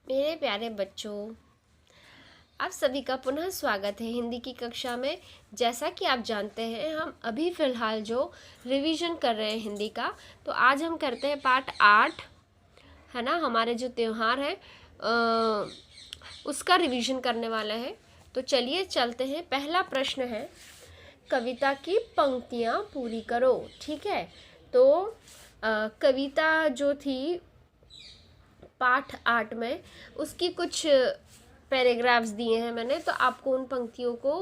मेरे प्यारे बच्चों, आप सभी का पुनः स्वागत है हिंदी की कक्षा में। जैसा कि आप जानते हैं, हम अभी फ़िलहाल जो रिवीजन कर रहे हैं हिंदी का, तो आज हम करते हैं पाठ 8, है ना। हमारे जो त्यौहार है उसका रिवीजन करने वाला है। तो चलिए चलते हैं। पहला प्रश्न है, कविता की पंक्तियाँ पूरी करो। ठीक है, तो कविता जो थी पाठ 8 में, उसकी कुछ पैराग्राफ्स दिए हैं मैंने, तो आपको उन पंक्तियों को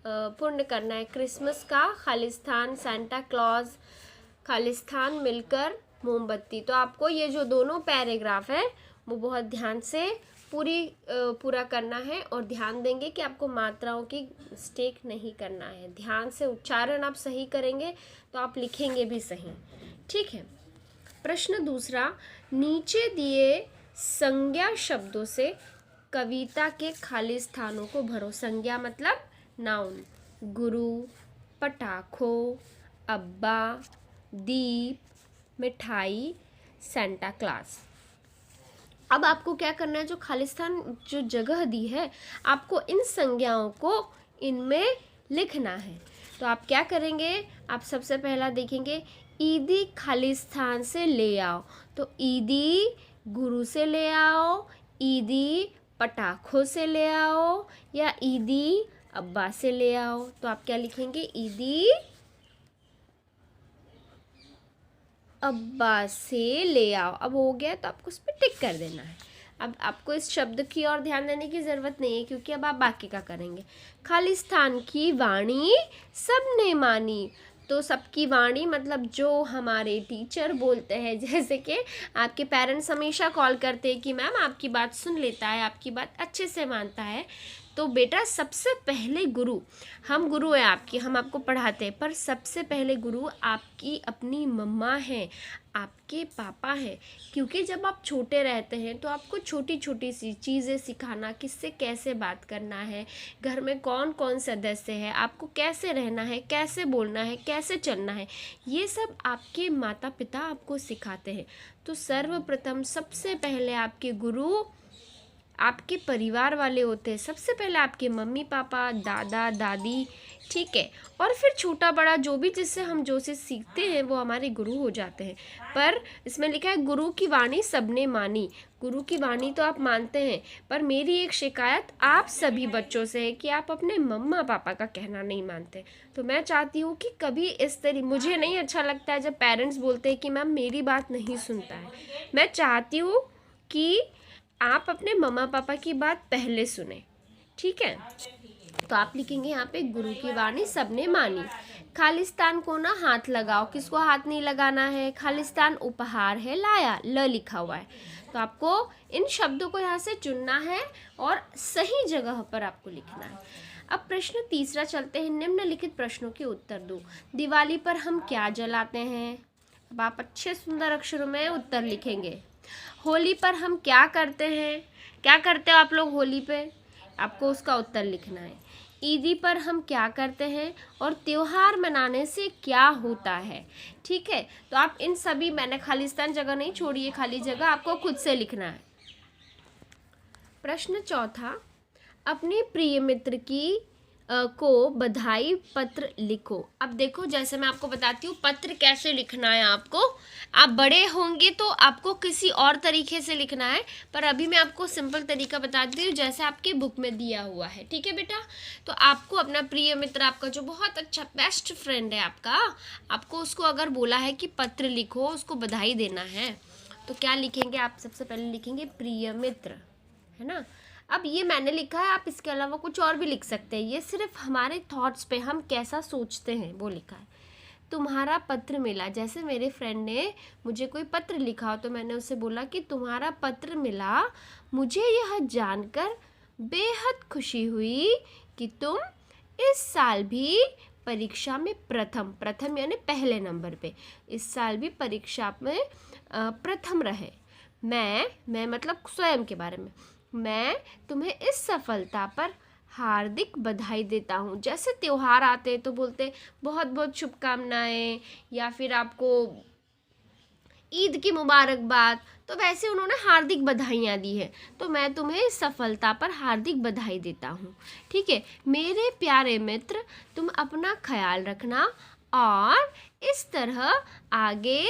पूर्ण करना है। क्रिसमस का खालिस्तान, सेंटा क्लॉज, खालिस्तान, मिलकर, मोमबत्ती। तो आपको ये जो दोनों पैराग्राफ है वो बहुत ध्यान से पूरा करना है, और ध्यान देंगे कि आपको मात्राओं की मिस्टेक नहीं करना है। ध्यान से उच्चारण आप सही करेंगे तो आप लिखेंगे भी सही। ठीक है। प्रश्न दूसरा, नीचे दिए संज्ञा शब्दों से कविता के खाली स्थानों को भरो। संज्ञा मतलब नाउन। गुरु, पटाखों, अब्बा, दीप, मिठाई, सेंटा क्लास। अब आपको क्या करना है, जो खालिस्तान जो जगह दी है, आपको इन संज्ञाओं को इनमें लिखना है। तो आप क्या करेंगे, आप सबसे पहला देखेंगे, ईदी खालिस्तान से ले आओ। तो ईदी गुरु से ले आओ, ईदी पटाखों से ले आओ, या ईदी अब्बा से ले आओ। तो आप क्या लिखेंगे, ईदी अब्बा से ले आओ। अब हो गया, तो आपको उस पर टिक कर देना है। अब आपको इस शब्द की ओर ध्यान देने की ज़रूरत नहीं है, क्योंकि अब आप बाकी का करेंगे। खालिस्तान की वाणी सबने मानी। तो सबकी वाणी मतलब जो हमारे टीचर बोलते हैं, जैसे कि आपके पेरेंट्स हमेशा कॉल करते हैं कि मैम आपकी बात सुन लेता है, आपकी बात अच्छे से मानता है। तो बेटा, सबसे पहले गुरु, हम गुरु हैं आपकी, हम आपको पढ़ाते हैं, पर सबसे पहले गुरु आपकी अपनी मम्मा हैं, आपके पापा हैं। क्योंकि जब आप छोटे रहते हैं तो आपको छोटी छोटी सी चीज़ें सिखाना, किससे कैसे बात करना है, घर में कौन कौन सदस्य है, आपको कैसे रहना है, कैसे बोलना है, कैसे चलना है, ये सब आपके माता पिता आपको सिखाते हैं। तो सर्वप्रथम सबसे पहले आपके गुरु आपके परिवार वाले होते हैं। सबसे पहले आपके मम्मी पापा, दादा दादी, ठीक है। और फिर छोटा बड़ा जो भी जिससे हम जो से सीखते हैं वो हमारे गुरु हो जाते हैं। पर इसमें लिखा है गुरु की वाणी सबने मानी। गुरु की वाणी तो आप मानते हैं, पर मेरी एक शिकायत आप सभी बच्चों से है कि आप अपने मम्मा पापा का कहना नहीं मानते। तो मैं चाहती हूँ कि कभी इस तरह, मुझे नहीं अच्छा लगता है जब पेरेंट्स बोलते हैं कि मैम मेरी बात नहीं सुनता है। मैं चाहती हूँ कि आप अपने मम्मा पापा की बात पहले सुने। ठीक है। तो आप लिखेंगे यहाँ पे, गुरु की वाणी सबने मानी। खालिस्तान को ना हाथ लगाओ। किसको हाथ नहीं लगाना है, खालिस्तान उपहार है लाया, ल लिखा हुआ है। तो आपको इन शब्दों को यहाँ से चुनना है और सही जगह पर आपको लिखना है। अब प्रश्न तीसरा चलते हैं, निम्नलिखित प्रश्नों के उत्तर दो। दिवाली पर हम क्या जलाते हैं। अब आप अच्छे सुंदर अक्षरों में उत्तर लिखेंगे। होली पर हम क्या करते हैं, क्या करते हो आप लोग होली पे, आपको उसका उत्तर लिखना है। ईदी पर हम क्या करते हैं, और त्योहार मनाने से क्या होता है। ठीक है। तो आप इन सभी, मैंने खालिस्तान जगह नहीं छोड़ी है, खाली जगह आपको खुद से लिखना है। प्रश्न चौथा, अपने प्रिय मित्र की को बधाई पत्र लिखो। अब देखो, जैसे मैं आपको बताती हूँ पत्र कैसे लिखना है आपको। आप बड़े होंगे तो आपको किसी और तरीके से लिखना है, पर अभी मैं आपको सिंपल तरीका बताती हूँ जैसे आपके बुक में दिया हुआ है। ठीक है बेटा। तो आपको अपना प्रिय मित्र, आपका जो बहुत अच्छा बेस्ट फ्रेंड है आपका, आपको उसको अगर बोला है कि पत्र लिखो, उसको बधाई देना है, तो क्या लिखेंगे आप, सबसे पहले लिखेंगे प्रिय मित्र, है ना। अब ये मैंने लिखा है, आप इसके अलावा कुछ और भी लिख सकते हैं। ये सिर्फ हमारे थॉट्स पे, हम कैसा सोचते हैं वो लिखा है। तुम्हारा पत्र मिला, जैसे मेरे फ्रेंड ने मुझे कोई पत्र लिखा हो तो मैंने उससे बोला कि तुम्हारा पत्र मिला, मुझे यह जानकर बेहद खुशी हुई कि तुम इस साल भी परीक्षा में प्रथम यानी पहले नंबर पे, इस साल भी परीक्षा में प्रथम रहे। मैं मतलब स्वयं के बारे में, मैं तुम्हें इस सफलता पर हार्दिक बधाई देता हूँ। जैसे त्योहार आते हैं तो बोलते बहुत बहुत शुभकामनाएं, या फिर आपको ईद की मुबारकबाद, तो वैसे उन्होंने हार्दिक बधाइयाँ दी है, तो मैं तुम्हें इस सफलता पर हार्दिक बधाई देता हूँ। ठीक है, मेरे प्यारे मित्र, तुम अपना ख्याल रखना और इस तरह आगे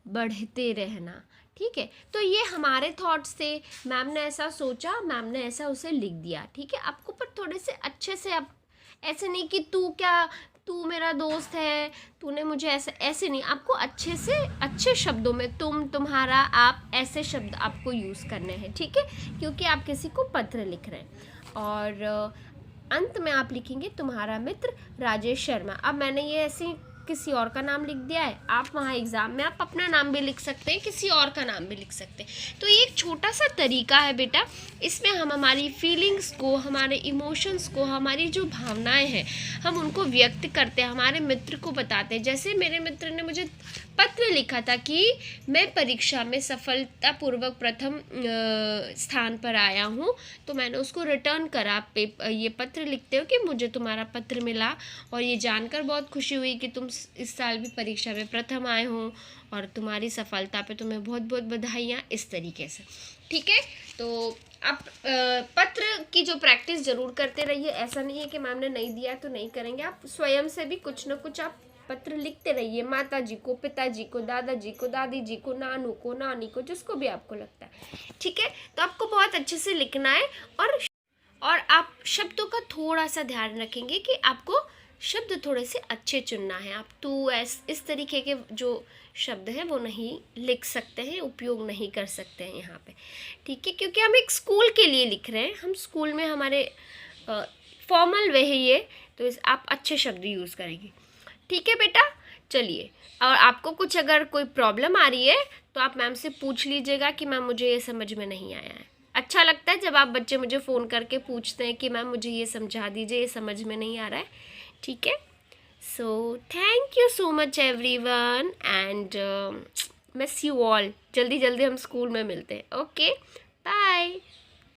बढ़ते रहना। ठीक है, तो ये हमारे थॉट्स थे, मैम ने ऐसा सोचा, मैम ने ऐसा उसे लिख दिया। ठीक है, आपको पर थोड़े से अच्छे से, आप ऐसे नहीं कि तू मेरा दोस्त है, तूने मुझे ऐसे नहीं, आपको अच्छे से अच्छे शब्दों में तुम, तुम्हारा, आप, ऐसे शब्द आपको यूज़ करने हैं। ठीक है, क्योंकि आप किसी को पत्र लिख रहे हैं। और अंत में आप लिखेंगे तुम्हारा मित्र राजेश शर्मा। अब मैंने ये ऐसे किसी और का नाम लिख दिया है, आप वहाँ एग्ज़ाम में आप अपना नाम भी लिख सकते हैं, किसी और का नाम भी लिख सकते हैं। तो ये एक छोटा सा तरीका है बेटा, इसमें हम हमारी फीलिंग्स को, हमारे इमोशंस को, हमारी जो भावनाएं हैं, हम उनको व्यक्त करते हैं, हमारे मित्र को बताते हैं। जैसे मेरे मित्र ने मुझे पत्र लिखा था कि मैं परीक्षा में सफलतापूर्वक प्रथम स्थान पर आया हूँ, तो मैंने उसको रिटर्न करा, ये पत्र लिखते हो कि मुझे तुम्हारा पत्र मिला और ये जानकर बहुत खुशी हुई कि तुम इस साल भी परीक्षा में प्रथम आए हो और तुम्हारी सफलता पे तुम्हें बहुत बहुत बधाइयाँ, इस तरीके से। ठीक है, तो आप पत्र की जो प्रैक्टिस ज़रूर करते रहिए। ऐसा नहीं है कि मैम ने नहीं दिया तो नहीं करेंगे, आप स्वयं से भी कुछ ना कुछ आप पत्र लिखते रहिए, माता जी को, पिताजी को, दादाजी को, दादी जी को, नानू को, नानी को, जिसको भी आपको लगता है। ठीक है, तो आपको बहुत अच्छे से लिखना है और आप शब्दों का थोड़ा सा ध्यान रखेंगे कि आपको शब्द थोड़े से अच्छे चुनना है। आप तू, इस तरीके के जो शब्द हैं वो नहीं लिख सकते हैं, उपयोग नहीं कर सकते हैं यहाँ पे। ठीक है, क्योंकि हम एक स्कूल के लिए लिख रहे हैं, हम स्कूल में हमारे फॉर्मल वे है ये, तो आप अच्छे शब्द यूज़ करेंगे। ठीक है बेटा, चलिए, और आपको कुछ अगर कोई प्रॉब्लम आ रही है तो आप मैम से पूछ लीजिएगा कि मैम मुझे ये समझ में नहीं आया है। अच्छा लगता है जब आप बच्चे मुझे फ़ोन करके पूछते हैं कि मैम मुझे ये समझा दीजिए, ये समझ में नहीं आ रहा है। ठीक है, so thank you so much everyone and miss you all. जल्दी जल्दी हम स्कूल में मिलते हैं। Okay, bye.